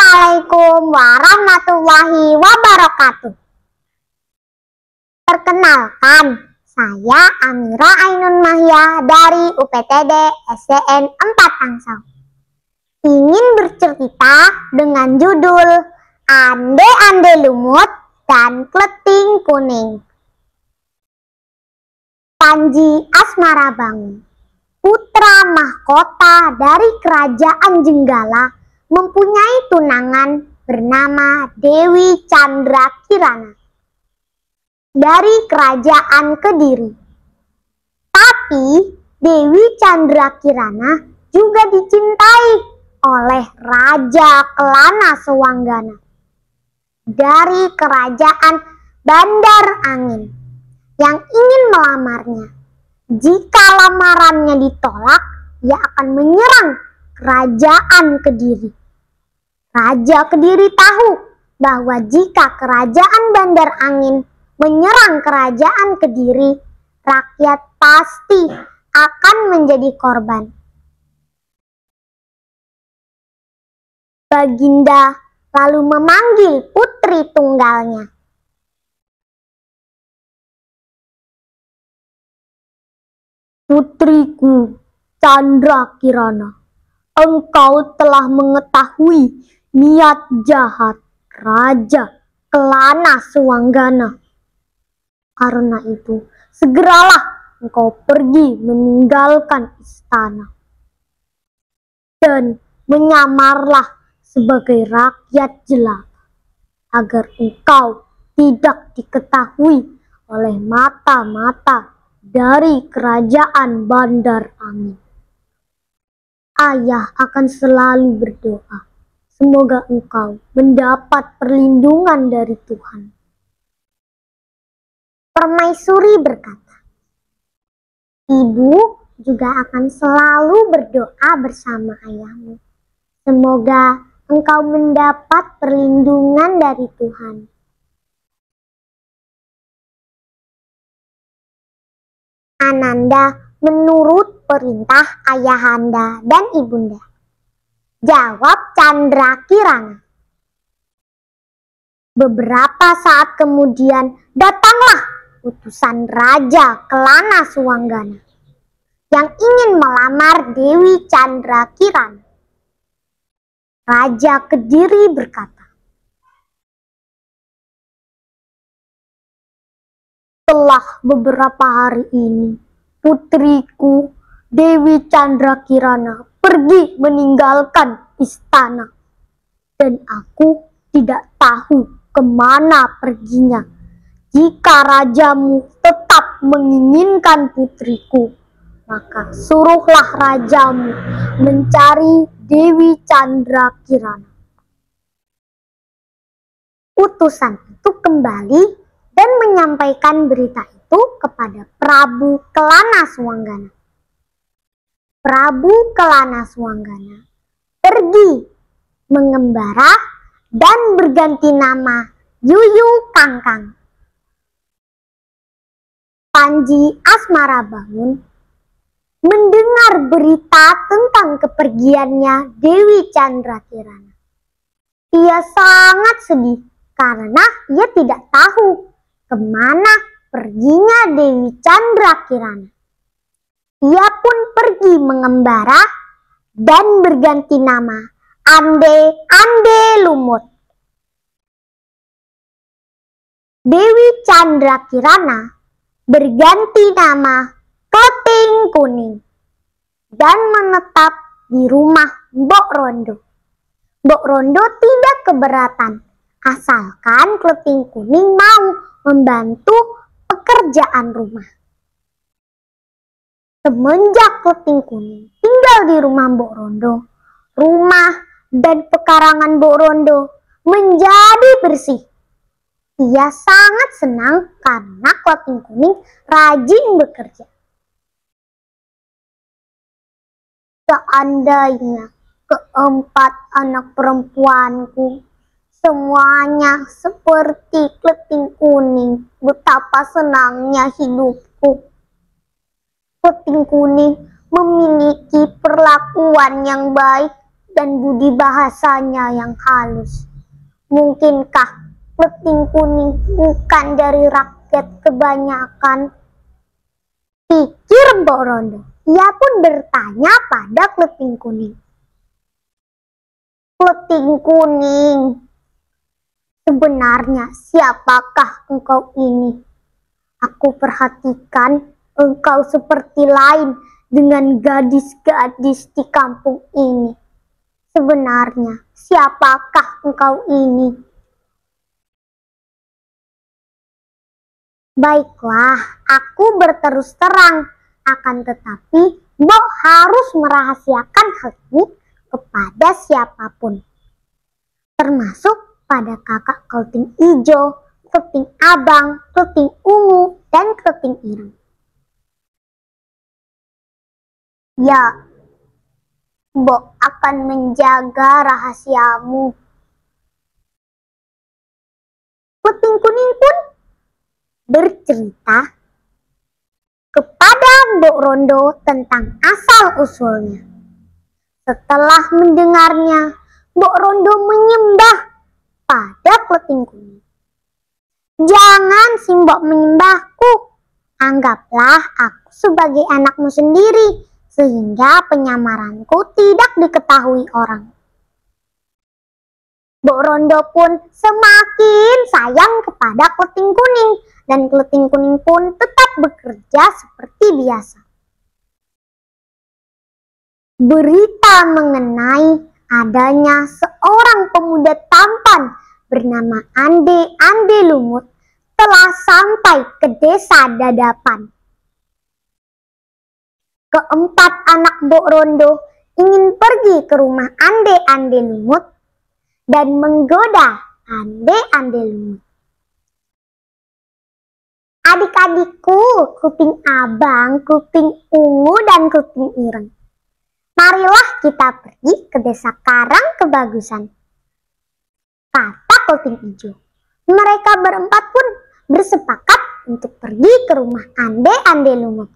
Assalamualaikum warahmatullahi wabarakatuh. Perkenalkan, saya Amira Ainun Mahia dari UPTD SDN 4 Tangsel. Ingin bercerita dengan judul Ande-ande lumut dan kleting kuning. Panji Asmarabangun, putra mahkota dari Kerajaan Jenggala, mempunyai tunangan bernama Dewi Chandra Kirana dari Kerajaan Kediri. Tapi Dewi Chandra Kirana juga dicintai oleh Raja Kelana Swanggana dari Kerajaan Bandar Angin yang ingin melamarnya. Jika lamarannya ditolak, ia akan menyerang Kerajaan Kediri. Raja Kediri tahu bahwa jika Kerajaan Bandar Angin menyerang Kerajaan Kediri, rakyat pasti akan menjadi korban. Baginda lalu memanggil putri tunggalnya. Putriku Chandra Kirana, engkau telah mengetahui niat jahat Raja Kelana Swanggana. Karena itu, segeralah engkau pergi meninggalkan istana dan menyamarlah sebagai rakyat jelata, agar engkau tidak diketahui oleh mata-mata dari Kerajaan Bandar Angin. Ayah akan selalu berdoa, semoga engkau mendapat perlindungan dari Tuhan. Permaisuri berkata, ibu juga akan selalu berdoa bersama ayahmu. Semoga engkau mendapat perlindungan dari Tuhan. Ananda menurut perintah ayahanda dan ibunda, jawab Chandra Kirana. Beberapa saat kemudian datanglah utusan Raja Kelana Swanggana yang ingin melamar Dewi Chandra Kirana. Raja Kediri berkata, setelah beberapa hari ini, putriku Dewi Chandra Kirana pergi meninggalkan istana, dan aku tidak tahu kemana perginya. Jika rajamu tetap menginginkan putriku, maka suruhlah rajamu mencari Dewi Chandra Kirana. Utusan itu kembali dan menyampaikan berita itu kepada Prabu Kelana Swanggana. Prabu Kelana Swanggana pergi mengembara dan berganti nama Yuyu Kangkang. Panji Asmarabangun mendengar berita tentang kepergiannya Dewi Chandra Kirana. Ia sangat sedih karena ia tidak tahu kemana perginya Dewi Chandra Kirana. Ia pun pergi mengembara dan berganti nama Ande-ande lumut. Dewi Chandra Kirana berganti nama Kleting Kuning dan menetap di rumah Mbok Rondo. Mbok Rondo tidak keberatan asalkan Kleting Kuning mau membantu pekerjaan rumah. Semenjak Kleting Kuning tinggal di rumah Mbok Rondo, rumah dan pekarangan Mbok Rondo menjadi bersih. Ia sangat senang karena Kleting Kuning rajin bekerja. Seandainya keempat anak perempuanku semuanya seperti Kleting Kuning, betapa senangnya hidupku. Kleting Kuning memiliki perlakuan yang baik dan budi bahasanya yang halus. Mungkinkah Kleting Kuning bukan dari rakyat kebanyakan? Pikir Mbok Rondo. Ia pun bertanya pada Kleting Kuning. Kleting Kuning, sebenarnya siapakah engkau ini? Aku perhatikan engkau seperti lain dengan gadis-gadis di kampung ini. Sebenarnya siapakah engkau ini? Baiklah, aku berterus terang. Akan tetapi, Mbok harus merahasiakan hal ini kepada siapapun. Termasuk pada kakak Kleting Ijo, Kleting Abang, Kleting Ungu, dan Kleting Ireng. Ya, Mbok akan menjaga rahasiamu. Kleting Kuning pun bercerita kepada Mbok Rondo tentang asal-usulnya. Setelah mendengarnya, Mbok Rondo menyembah pada Kleting Kuning. Jangan si Mbok menyembahku. Anggaplah aku sebagai anakmu sendiri, sehingga penyamaranku tidak diketahui orang. Mbok Rondo pun semakin sayang kepada Kleting Kuning, dan Kleting Kuning pun tetap bekerja seperti biasa. Berita mengenai adanya seorang pemuda tampan bernama Ande Lumut telah sampai ke desa Dadapan. Keempat anak Mbok Rondo ingin pergi ke rumah Ande Lumut dan menggoda Ande Lumut. Adik-adikku, Kuping Abang, Kuping Ungu, dan Kuping Ireng, marilah kita pergi ke desa Karang Kebagusan, kata Kleting Ijo. Mereka berempat pun bersepakat untuk pergi ke rumah Ande Lumut.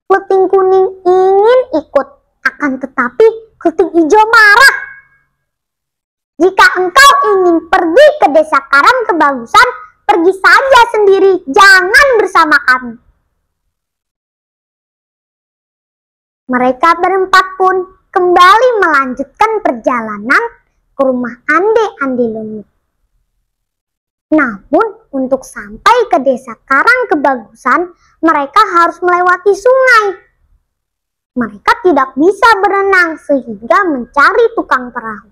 Kleting Kuning ingin ikut, akan tetapi Kleting Ijo marah. Jika engkau ingin pergi ke desa Karang Kebagusan, pergi saja sendiri, jangan bersama kami. Mereka berempat pun kembali melanjutkan perjalanan ke rumah Ande Lumut. Namun untuk sampai ke desa Karang Kebagusan, mereka harus melewati sungai. Mereka tidak bisa berenang sehingga mencari tukang perahu.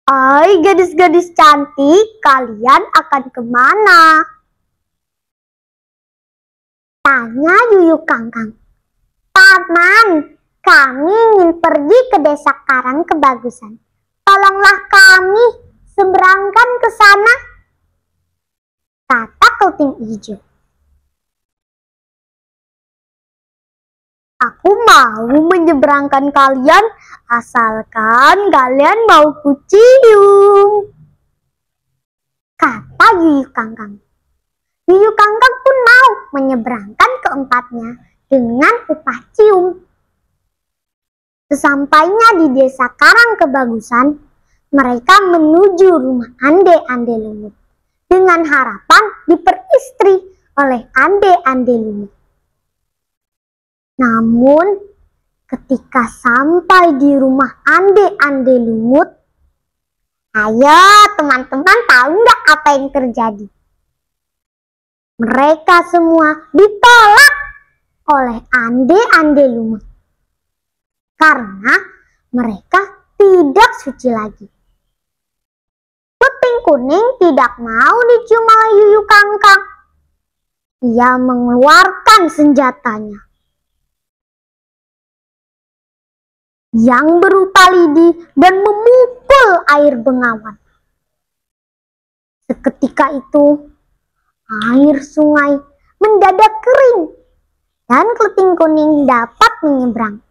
Hai gadis-gadis cantik, kalian akan kemana? Tanya Yuyu Kangkang. Paman, kami ingin pergi ke desa Karang Kebagusan. Tolonglah kami seberangkan ke sana, kata Kleting Ijo. Aku mau menyeberangkan kalian asalkan kalian mau kucium, kata Yuyu Kangkang. Yuyu Kangkang pun mau menyeberangkan keempatnya dengan upah cium. Sesampainya di desa Karang Kebagusan, mereka menuju rumah Ande Lumut dengan harapan diperistri oleh Ande Lumut. Namun, ketika sampai di rumah Ande Lumut, ayo teman-teman, tahu nggak apa yang terjadi? Mereka semua ditolak oleh Ande Lumut karena mereka tidak suci lagi. Kleting Kuning tidak mau dicium oleh Yuyu Kangkang. Ia mengeluarkan senjatanya yang berupa lidi dan memukul air bengawan. Seketika itu, air sungai mendadak kering dan Kleting Kuning dapat menyeberang.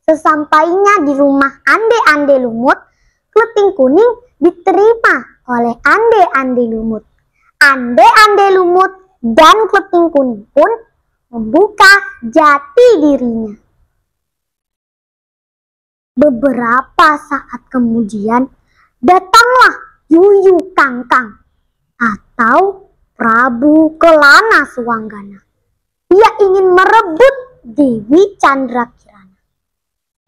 Sesampainya di rumah Ande Lumut, Kleting Kuning diterima oleh Ande Lumut. Ande Lumut dan Kleting Kuning pun membuka jati dirinya. Beberapa saat kemudian datanglah Yuyu Kangkang atau Prabu Kelana Suwanggana. Ia ingin merebut Dewi Candrakirana.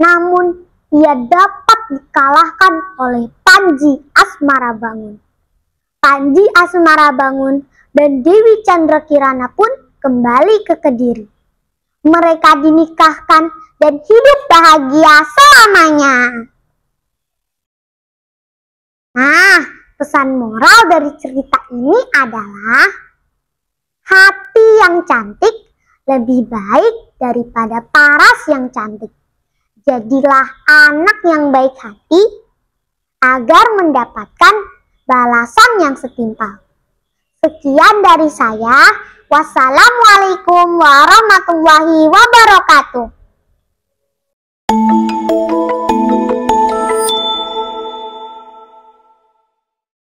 Namun ia dapat dikalahkan oleh Panji Asmarabangun. Panji Asmarabangun dan Dewi Candrakirana pun kembali ke Kediri. Mereka dinikahkan dan hidup bahagia selamanya. Nah, pesan moral dari cerita ini adalah hati yang cantik lebih baik daripada paras yang cantik. Jadilah anak yang baik hati agar mendapatkan balasan yang setimpal. Sekian dari saya. Wassalamualaikum warahmatullahi wabarakatuh.